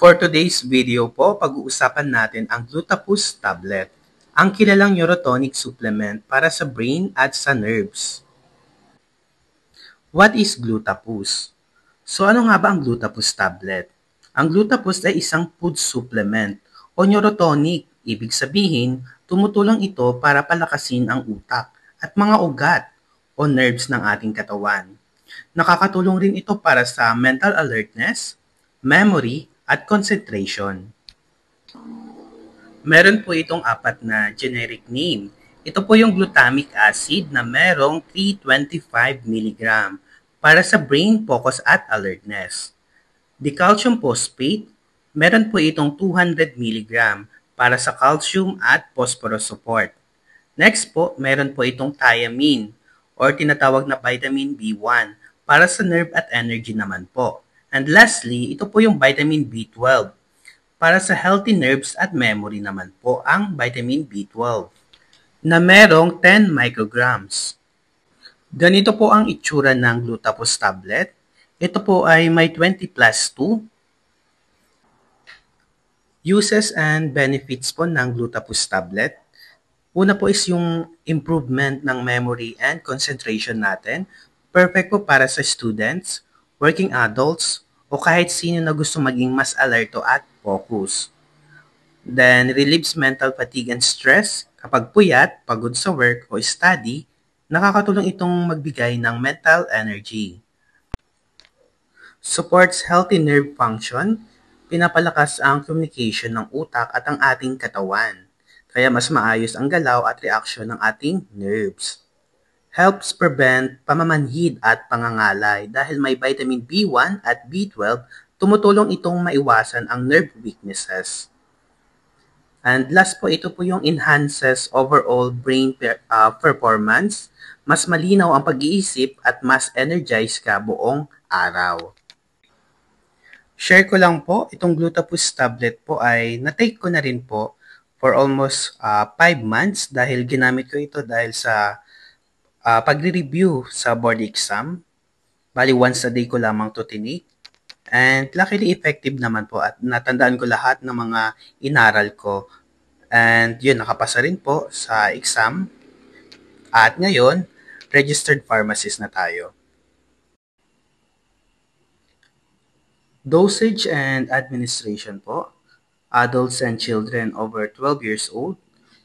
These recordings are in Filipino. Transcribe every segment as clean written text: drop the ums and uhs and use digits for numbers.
For today's video po, pag-uusapan natin ang Glutapus tablet, ang kilalang neurotonic supplement para sa brain at sa nerves. What is Glutapus? So ano nga ba ang Glutapus tablet? Ang Glutapus ay isang food supplement o neurotonic. Ibig sabihin, tumutulong ito para palakasin ang utak at mga ugat o nerves ng ating katawan. Nakakatulong rin ito para sa mental alertness, memory, at concentration. Meron po itong apat na generic name. Ito po yung glutamic acid na merong 325 mg para sa brain focus at alertness. The calcium phosphate, meron po itong 200 mg para sa calcium at phosphorus support. Next po, meron po itong thiamine or tinatawag na vitamin B1 para sa nerve at energy naman po. And lastly, ito po yung vitamin B12 para sa healthy nerves at memory naman po ang vitamin B12 na merong 10 micrograms. Ganito po ang itsura ng Glutapus tablet. Ito po ay may 20+2. Uses and benefits po ng Glutapus tablet. Una po is yung improvement ng memory and concentration natin. Perfect po para sa students, working adults, o kahit sino na gusto maging mas alerto at focus. Then, relieves mental fatigue and stress. Kapag puyat, pagod sa work o study, nakakatulong itong magbigay ng mental energy. Supports healthy nerve function. Pinapalakas ang communication ng utak at ang ating katawan. Kaya mas maayos ang galaw at reaksyon ng ating nerves. Helps prevent pamamanhid at pangangalay dahil may vitamin B1 at B12, tumutulong itong maiwasan ang nerve weaknesses. And last po, ito po yung enhances overall brain performance. Mas malinaw ang pag-iisip at mas energized ka buong araw. Share ko lang po, itong Glutapus tablet po ay na-take ko na rin po for almost 5 months dahil ginamit ko ito dahil sa pagre-review sa board exam. Bali, once a day ko lamang to tinik. And luckily effective naman po at natandaan ko lahat ng mga inaral ko. And yun, nakapasa rin po sa exam. At ngayon, registered pharmacist na tayo. Dosage and administration po. Adults and children over 12 years old,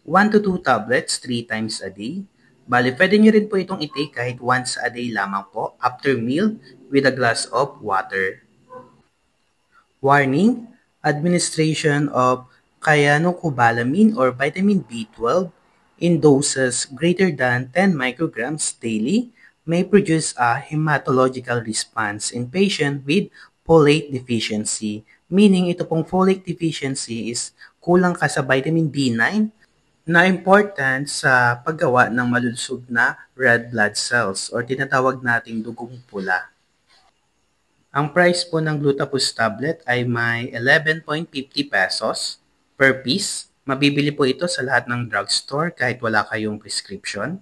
1 to 2 tablets 3 times a day. Bali, pwede nyo rin po itong i-take kahit once a day lamang po after meal with a glass of water. Warning, administration of cyanocobalamin or vitamin B12 in doses greater than 10 micrograms daily may produce a hematological response in patient with folate deficiency. Meaning, ito pong folate deficiency is kulang ka sa vitamin B9 na important sa paggawa ng malulusog na red blood cells or tinatawag nating dugong pula. Ang price po ng Glutapus tablet ay may 11.50 pesos per piece. Mabibili po ito sa lahat ng drugstore kahit wala kayong prescription.